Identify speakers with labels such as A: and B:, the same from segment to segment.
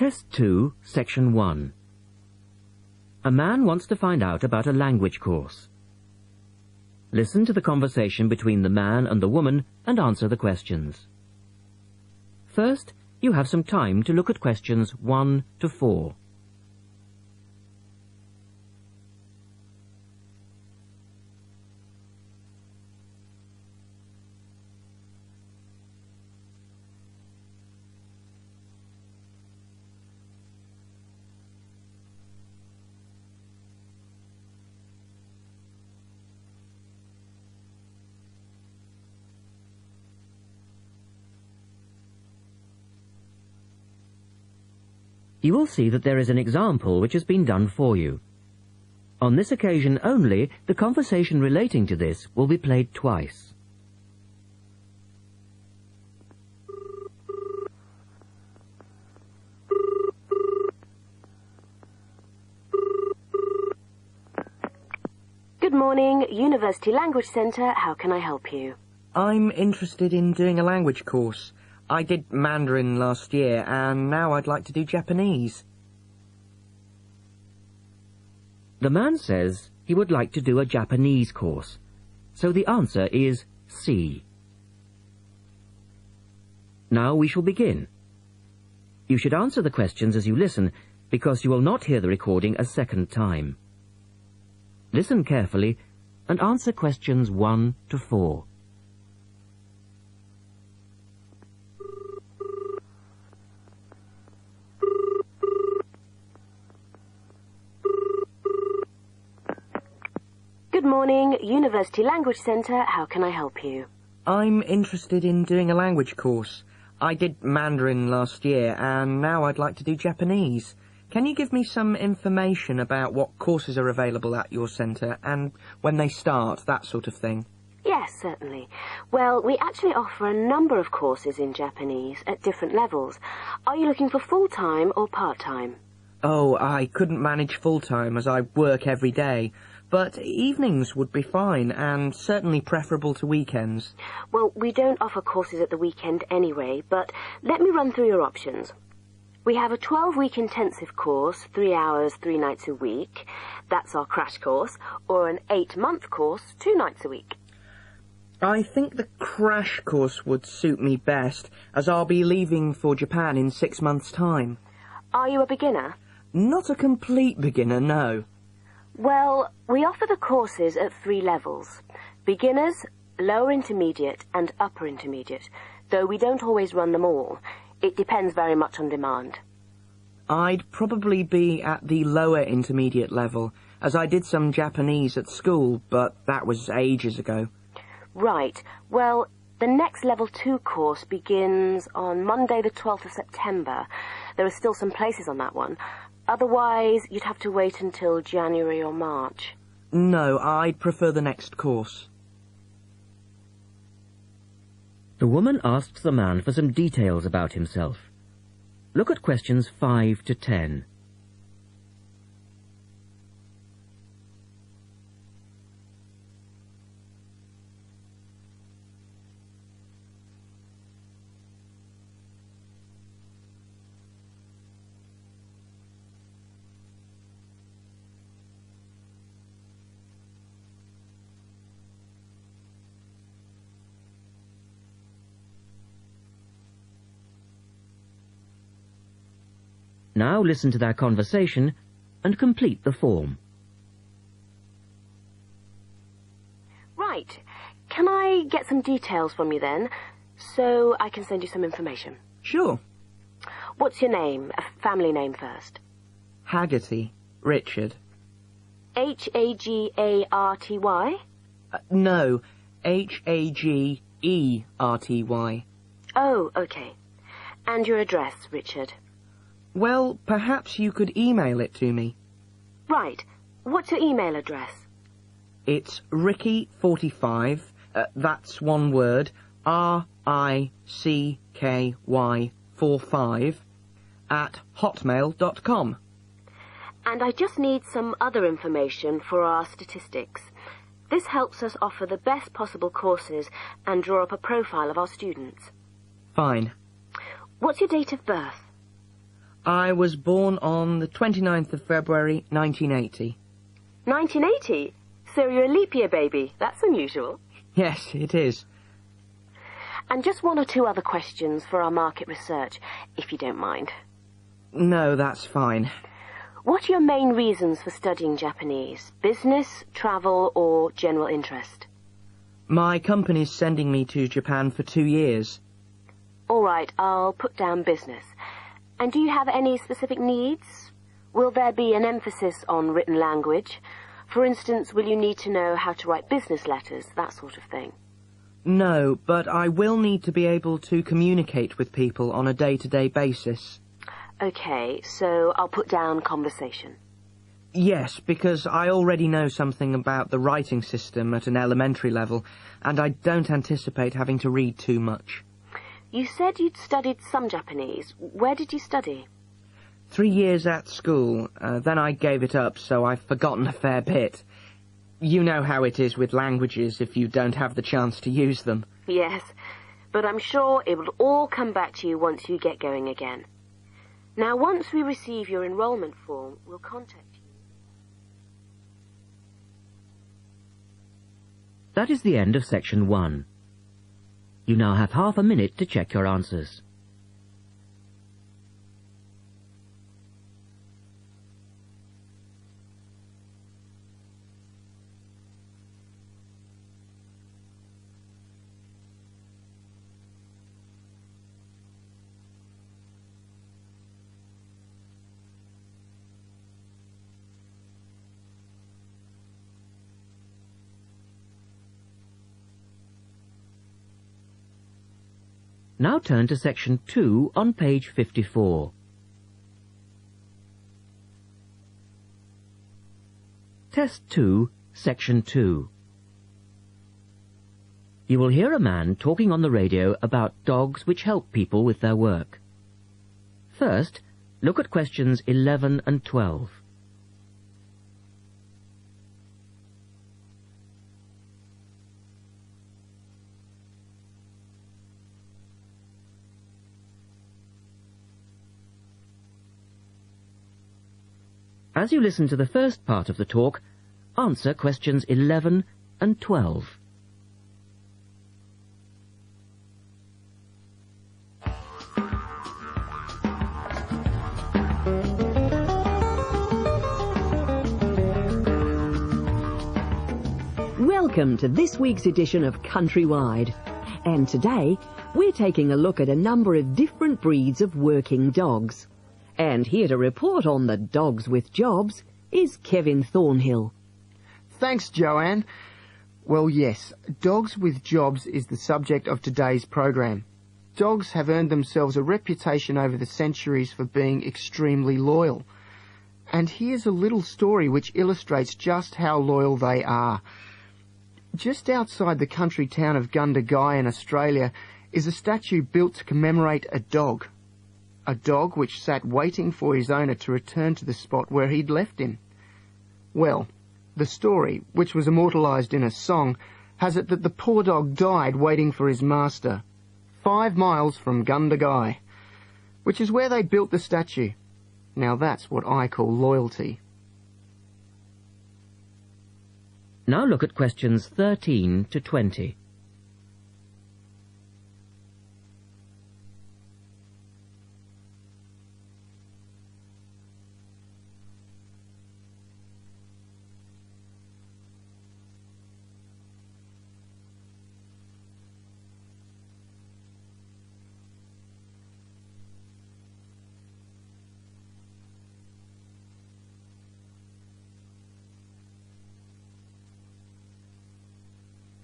A: Test 2, Section 1. A man wants to find out about a language course. Listen to the conversation between the man and the woman and answer the questions. First, you have some time to look at questions 1 to 4. You will see that there is an example which has been done for you. On this occasion only, the conversation relating to this will be played twice.
B: Good morning, University Language Centre. How can I help you?
C: I'm interested in doing a language course. I did Mandarin last year, and now I'd like to do Japanese.
A: The man says he would like to do a Japanese course, so the answer is C. Now we shall begin. You should answer the questions as you listen, because you will not hear the recording a second time. Listen carefully and answer questions 1 to 4.
B: Good morning, University Language Centre. How can I help you?
C: I'm interested in doing a language course. I did Mandarin last year, and now I'd like to do Japanese. Can you give me some information about what courses are available at your centre, and when they start, that sort of thing?
B: Yes, certainly. Well, we actually offer a number of courses in Japanese at different levels. Are you looking for full-time or part-time?
C: Oh, I couldn't manage full-time as I work every day. But evenings would be fine, and certainly preferable to weekends.
B: Well, we don't offer courses at the weekend anyway, but let me run through your options. We have a 12-week intensive course, 3 hours, 3 nights a week. That's our crash course. Or an 8-month course, 2 nights a week.
C: I think the crash course would suit me best, as I'll be leaving for Japan in 6 months' time.
B: Are you a beginner?
C: Not a complete beginner, no.
B: Well, we offer the courses at 3 levels. Beginners, lower intermediate and upper intermediate, though we don't always run them all. It depends very much on demand.
C: I'd probably be at the lower intermediate level, as I did some Japanese at school, but that was ages ago.
B: Right. Well, the next level 2 course begins on Monday the 12th of September. There are still some places on that one. Otherwise, you'd have to wait until January or March.
C: No, I'd prefer the next course.
A: The woman asks the man for some details about himself. Look at questions 5 to 10. Now listen to their conversation and complete the form.
B: Right. Can I get some details from you then, so I can send you some information?
C: Sure.
B: What's your name? A family name first.
C: Haggerty. Richard.
B: Hagarty?
C: No, Hagerty.
B: Oh, okay. And your address, Richard?
C: Well, perhaps you could email it to me.
B: Right. What's your email address?
C: It's Ricky45, that's one word, RICKY45, @hotmail.com.
B: And I just need some other information for our statistics. This helps us offer the best possible courses and draw up a profile of our students.
C: Fine.
B: What's your date of birth?
C: I was born on the 29th of February, 1980.
B: 1980? So you're a leap year baby. That's unusual.
C: Yes, it is.
B: And just one or two other questions for our market research, if you don't mind.
C: No, that's fine.
B: What are your main reasons for studying Japanese? Business, travel, or general interest?
C: My company's sending me to Japan for 2 years.
B: All right, I'll put down business. And do you have any specific needs? Will there be an emphasis on written language? For instance, will you need to know how to write business letters, that sort of thing?
C: No, but I will need to be able to communicate with people on a day-to-day basis.
B: Okay, so I'll put down conversation.
C: Yes, because I already know something about the writing system at an elementary level, and I don't anticipate having to read too much.
B: You said you'd studied some Japanese. Where did you study?
C: 3 years at school, then I gave it up, so I've forgotten a fair bit. You know how it is with languages if you don't have the chance to use them.
B: Yes, but I'm sure it will all come back to you once you get going again. Now, once we receive your enrollment form, we'll contact you.
A: That is the end of section 1. You now have half a minute to check your answers. Now turn to section 2 on page 54. Test 2, section 2. You will hear a man talking on the radio about dogs which help people with their work. First, look at questions 11 and 12. As you listen to the first part of the talk, answer questions 11 and 12.
D: Welcome to this week's edition of Countrywide. And today, we're taking a look at a number of different breeds of working dogs. And here to report on the dogs with jobs is Kevin Thornhill.
E: Thanks, Joanne. Well, yes, dogs with jobs is the subject of today's program. Dogs have earned themselves a reputation over the centuries for being extremely loyal. And here's a little story which illustrates just how loyal they are. Just outside the country town of Gundagai in Australia is a statue built to commemorate a dog. A dog which sat waiting for his owner to return to the spot where he'd left him. Well, the story, which was immortalised in a song, has it that the poor dog died waiting for his master, 5 miles from Gundagai, which is where they built the statue. Now that's what I call loyalty.
A: Now look at questions 13 to 20.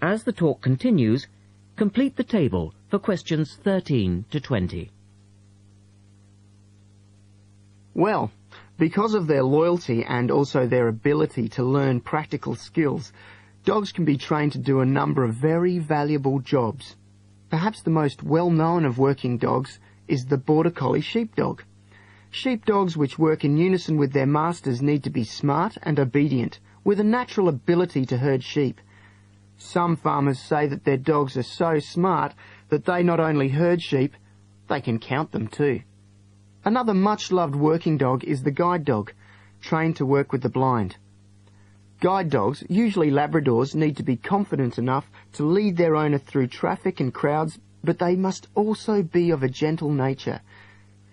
A: As the talk continues, complete the table for questions 13 to 20.
E: Well, because of their loyalty and also their ability to learn practical skills, dogs can be trained to do a number of very valuable jobs. Perhaps the most well-known of working dogs is the Border Collie sheepdog. Sheepdogs which work in unison with their masters need to be smart and obedient, with a natural ability to herd sheep. Some farmers say that their dogs are so smart that they not only herd sheep, they can count them too. Another much-loved working dog is the guide dog, trained to work with the blind. Guide dogs, usually Labradors, need to be confident enough to lead their owner through traffic and crowds, but they must also be of a gentle nature.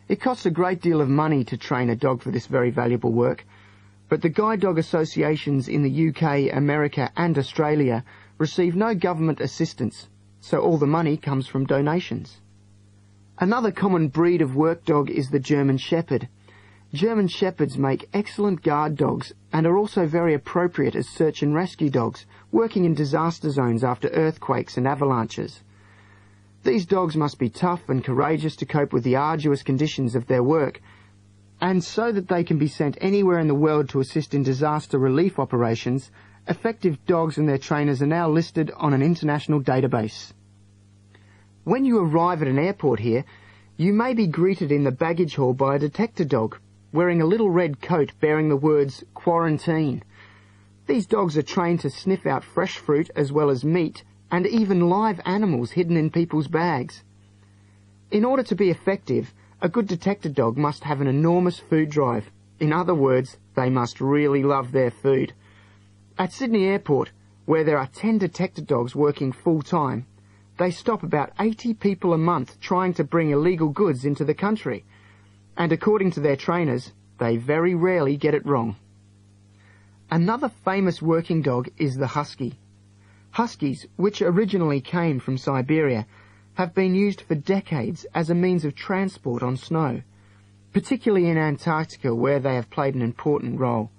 E: It costs a great deal of money to train a dog for this very valuable work, but the guide dog associations in the UK, America and Australia receive no government assistance, so all the money comes from donations. Another common breed of work dog is the German Shepherd. German Shepherds make excellent guard dogs and are also very appropriate as search and rescue dogs, working in disaster zones after earthquakes and avalanches. These dogs must be tough and courageous to cope with the arduous conditions of their work, and so that they can be sent anywhere in the world to assist in disaster relief operations, effective dogs and their trainers are now listed on an international database. When you arrive at an airport here, you may be greeted in the baggage hall by a detector dog, wearing a little red coat bearing the words "Quarantine." These dogs are trained to sniff out fresh fruit as well as meat and even live animals hidden in people's bags. In order to be effective, a good detector dog must have an enormous food drive. In other words, they must really love their food. At Sydney Airport, where there are 10 detector dogs working full-time, they stop about 80 people a month trying to bring illegal goods into the country. And according to their trainers, they very rarely get it wrong. Another famous working dog is the husky. Huskies, which originally came from Siberia, have been used for decades as a means of transport on snow, particularly in Antarctica where they have played an important role.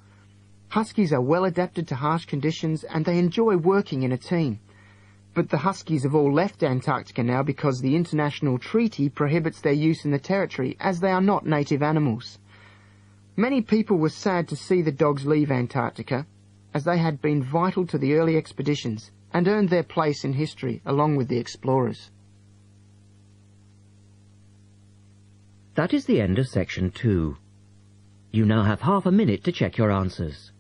E: Huskies are well adapted to harsh conditions and they enjoy working in a team. But the huskies have all left Antarctica now because the international treaty prohibits their use in the territory as they are not native animals. Many people were sad to see the dogs leave Antarctica, as they had been vital to the early expeditions and earned their place in history along with the explorers.
A: That is the end of section 2. You now have half a minute to check your answers.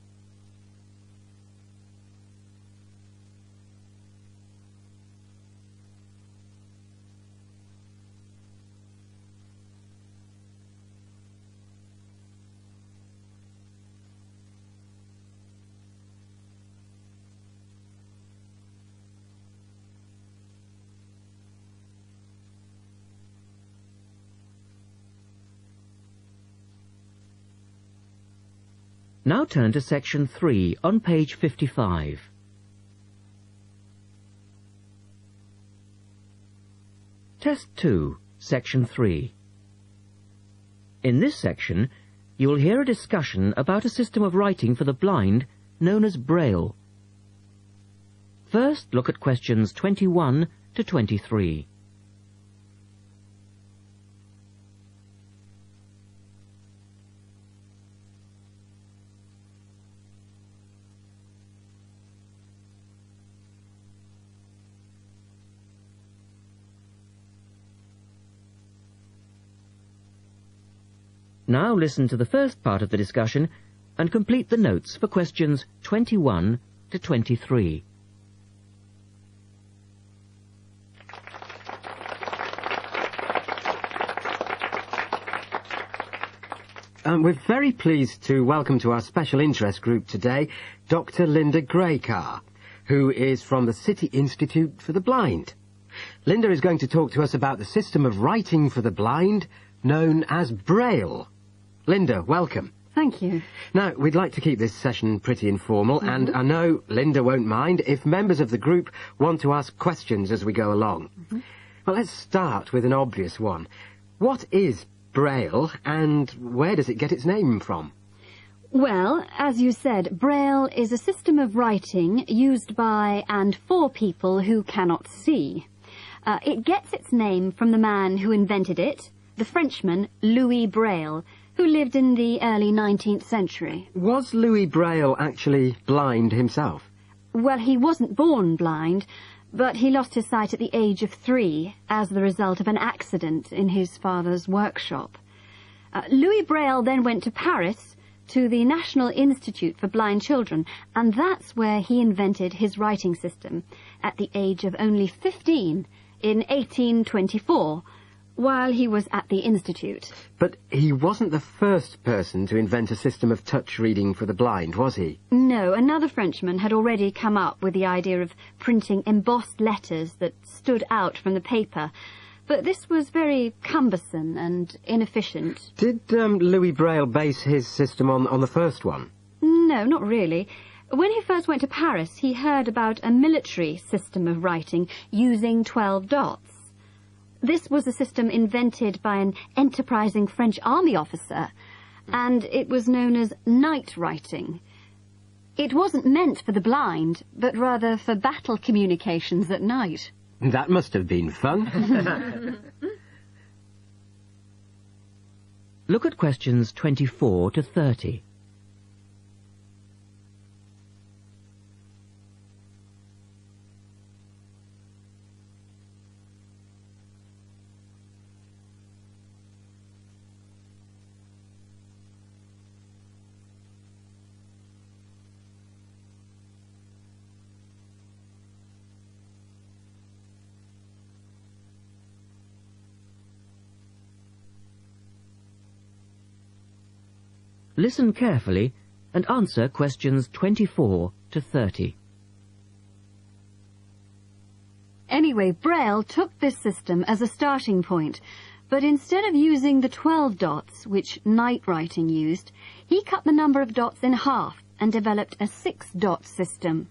A: Now turn to section 3 on page 55. Test 2, section 3. In this section, you will hear a discussion about a system of writing for the blind known as Braille. First, look at questions 21 to 23. Now listen to the first part of the discussion and complete the notes for questions 21 to 23.
F: We're very pleased to welcome to our special interest group today Dr. Linda Graycar, who is from the City Institute for the Blind. Linda is going to talk to us about the system of writing for the blind known as Braille. Linda, welcome.
G: Thank you.
F: Now, we'd like to keep this session pretty informal, and I know Linda won't mind if members of the group want to ask questions as we go along. Well, let's start with an obvious one. What is Braille, and where does it get its name from?
G: Well, as you said, Braille is a system of writing used by and for people who cannot see. It gets its name from the man who invented it, the Frenchman Louis Braille, who lived in the early 19th century.
F: Was Louis Braille actually blind himself?
G: Well, he wasn't born blind, but he lost his sight at the age of 3 as the result of an accident in his father's workshop. Louis Braille then went to Paris to the National Institute for Blind Children, and that's where he invented his writing system at the age of only 15 in 1824, while he was at the Institute.
F: But he wasn't the first person to invent a system of touch reading for the blind, was he?
G: No, another Frenchman had already come up with the idea of printing embossed letters that stood out from the paper, but this was very cumbersome and inefficient.
F: Did Louis Braille base his system on the first one?
G: No, not really. When he first went to Paris, he heard about a military system of writing using 12 dots. This was a system invented by an enterprising French army officer, and it was known as night writing. It wasn't meant for the blind, but rather for battle communications at night.
F: That must have been fun.
A: Look at questions 24 to 30. Listen carefully and answer questions 24 to 30.
G: Anyway, Braille took this system as a starting point, but instead of using the 12 dots, which night writing used, he cut the number of dots in half and developed a 6-dot system.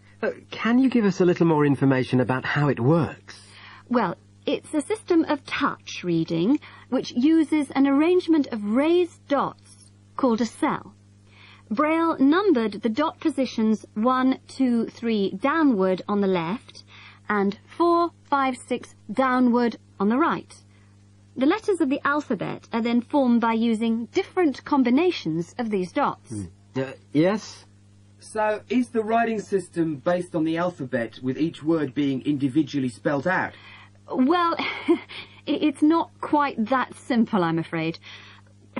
F: Can you give us a little more information about how it works?
G: Well, it's a system of touch reading, which uses an arrangement of raised dots called a cell. Braille numbered the dot positions 1, 2, 3 downward on the left and 4, 5, 6 downward on the right. The letters of the alphabet are then formed by using different combinations of these dots.
F: Yes?
H: So, is the writing system based on the alphabet, with each word being individually spelt out?
G: Well, it's not quite that simple, I'm afraid.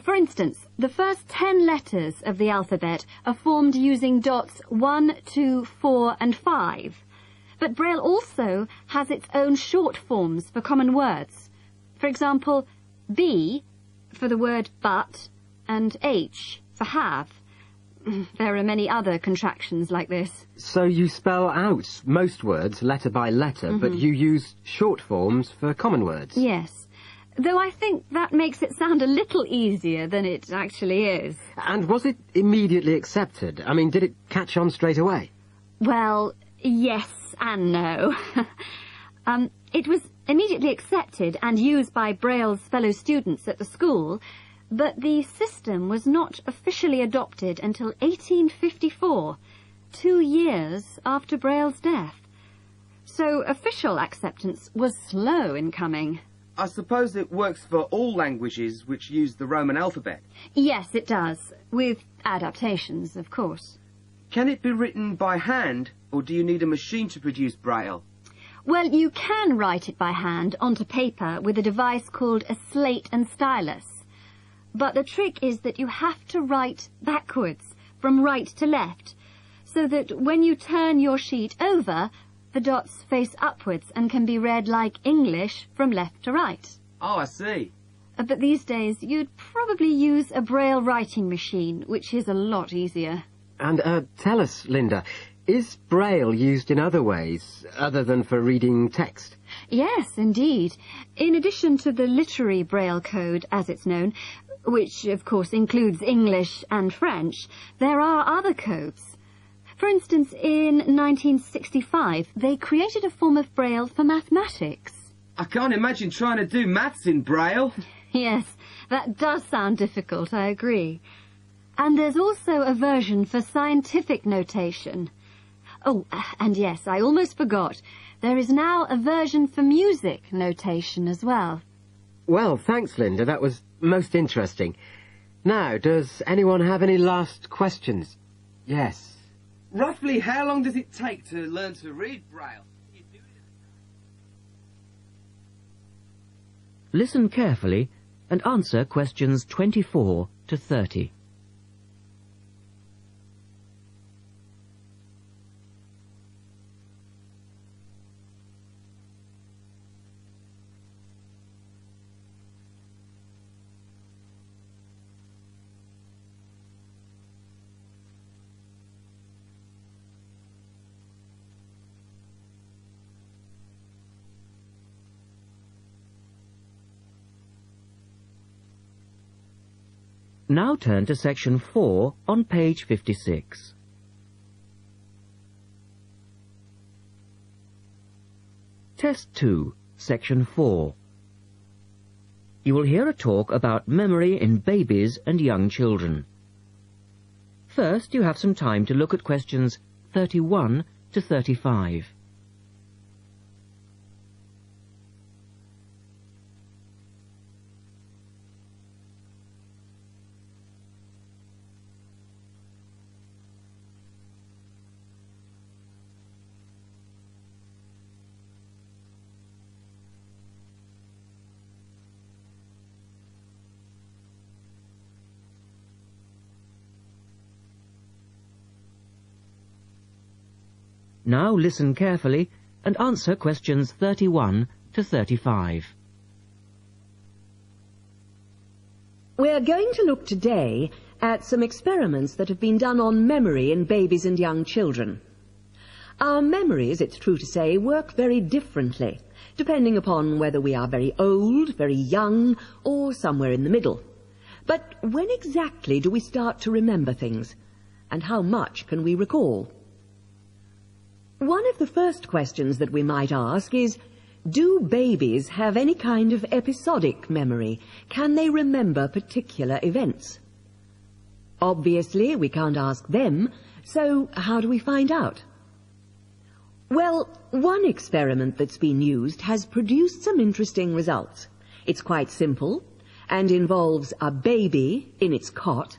G: For instance, the first 10 letters of the alphabet are formed using dots 1, 2, 4 and 5. But Braille also has its own short forms for common words. For example, B for the word but and H for have. There are many other contractions like this.
F: So you spell out most words letter by letter, but you use short forms for common words?
G: Yes. Though I think that makes it sound a little easier than it actually is.
F: And was it immediately accepted? I mean, did it catch on straight away?
G: Well, yes and no. It was immediately accepted and used by Braille's fellow students at the school, but the system was not officially adopted until 1854, 2 years after Braille's death. So official acceptance was slow in coming.
H: I suppose it works for all languages which use the Roman alphabet.
G: Yes, it does, with adaptations, of course.
H: Can it be written by hand, or do you need a machine to produce Braille?
G: Well, you can write it by hand onto paper with a device called a slate and stylus. But the trick is that you have to write backwards, from right to left, so that when you turn your sheet over, the dots face upwards and can be read like English from left to right.
H: Oh, I see.
G: But these days, you'd probably use a Braille writing machine, which is a lot easier.
F: And tell us, Linda, is Braille used in other ways, other than for reading text?
G: Yes, indeed. In addition to the literary Braille code, as it's known, which of course includes English and French, there are other codes. For instance, in 1965, they created a form of Braille for mathematics.
H: I can't imagine trying to do maths in Braille.
G: Yes, that does sound difficult, I agree. And there's also a version for scientific notation. Oh, and yes, I almost forgot. There is now a version for music notation as well.
F: Well, thanks, Linda. That was most interesting. Now, does anyone have any last questions? Yes.
H: Roughly how long does it take to learn to read Braille?
A: Listen carefully and answer questions 24 to 30. Now turn to section 4 on page 56. Test 2, section 4. You will hear a talk about memory in babies and young children. First, you have some time to look at questions 31 to 35. Now listen carefully and answer questions 31 to 35.
D: We're going to look today at some experiments that have been done on memory in babies and young children. Our memories, it's true to say, work very differently, depending upon whether we are very old, very young, or somewhere in the middle. But when exactly do we start to remember things? And how much can we recall? One of the first questions that we might ask is, do babies have any kind of episodic memory? Can they remember particular events? Obviously, we can't ask them, so how do we find out? Well, one experiment that's been used has produced some interesting results. It's quite simple and involves a baby in its cot,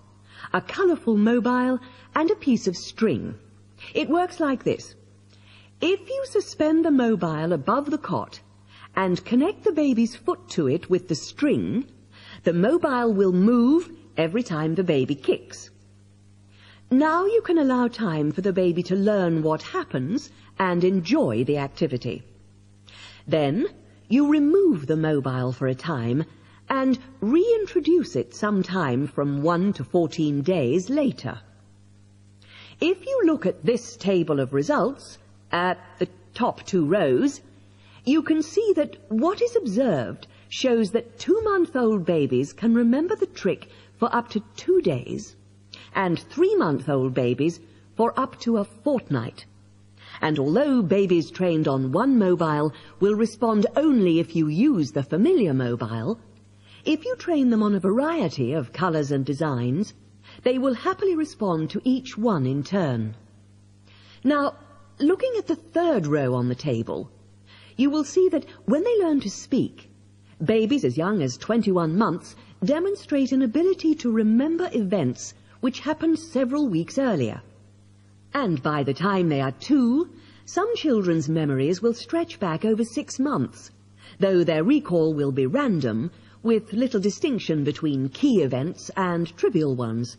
D: a colourful mobile, and a piece of string. It works like this. If you suspend the mobile above the cot and connect the baby's foot to it with the string, the mobile will move every time the baby kicks. Now you can allow time for the baby to learn what happens and enjoy the activity. Then you remove the mobile for a time and reintroduce it sometime from 1 to 14 days later. If you look at this table of results, at the top 2 rows, you can see that what is observed shows that 2-month-old babies can remember the trick for up to 2 days, and 3-month-old babies for up to a fortnight. And although babies trained on one mobile will respond only if you use the familiar mobile, if you train them on a variety of colours and designs, they will happily respond to each one in turn. Now, looking at the 3rd row on the table, you will see that when they learn to speak, babies as young as 21 months demonstrate an ability to remember events which happened several weeks earlier. And by the time they are 2, some children's memories will stretch back over 6 months, though their recall will be random, with little distinction between key events and trivial ones.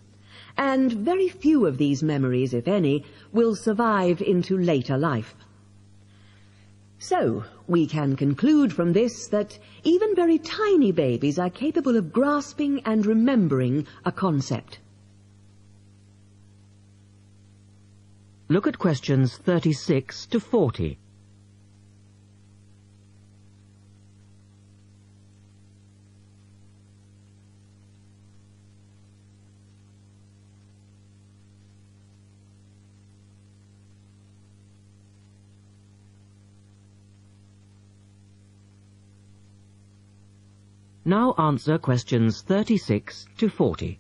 D: And very few of these memories, if any, will survive into later life. So, we can conclude from this that even very tiny babies are capable of grasping and remembering a concept.
A: Look at questions 36 to 40. Now answer questions 36 to 40.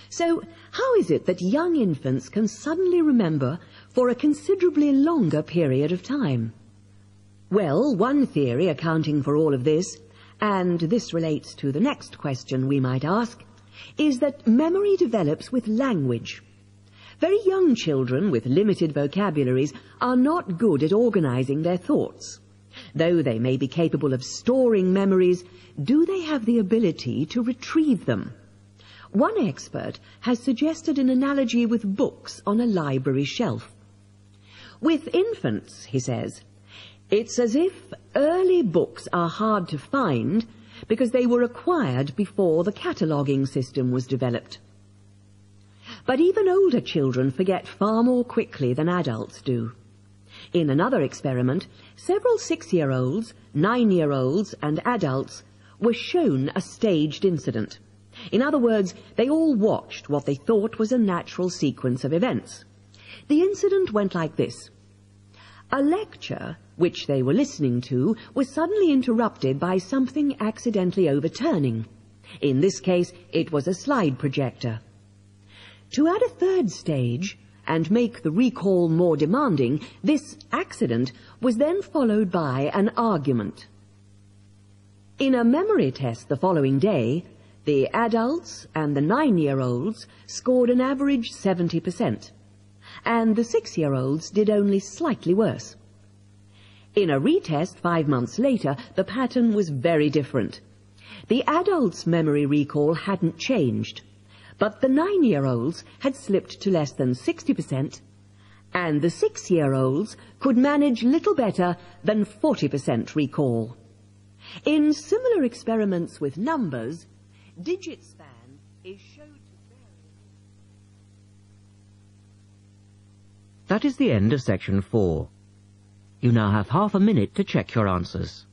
D: So, how is it that young infants can suddenly remember for a considerably longer period of time? Well, one theory accounting for all of this, and this relates to the next question we might ask, is that memory develops with language. Very young children with limited vocabularies are not good at organizing their thoughts. Though they may be capable of storing memories, do they have the ability to retrieve them? One expert has suggested an analogy with books on a library shelf. With infants, he says, it's as if early books are hard to find because they were acquired before the cataloguing system was developed. But even older children forget far more quickly than adults do. In another experiment, several 6-year-olds, 9-year-olds and adults were shown a staged incident. In other words, they all watched what they thought was a natural sequence of events. The incident went like this. A lecture, which they were listening to, was suddenly interrupted by something accidentally overturning. In this case, it was a slide projector. To add a third stage, and make the recall more demanding, this accident was then followed by an argument. In a memory test the following day, the adults and the 9-year-olds scored an average 70%, and the 6-year-olds did only slightly worse. In a retest 5 months later, the pattern was very different. The adults' memory recall hadn't changed, but the 9-year-olds had slipped to less than 60%, and the 6-year-olds could manage little better than 40% recall. In similar experiments with numbers, digit span is shown to vary.
A: That is the end of section 4. You now have half a minute to check your answers.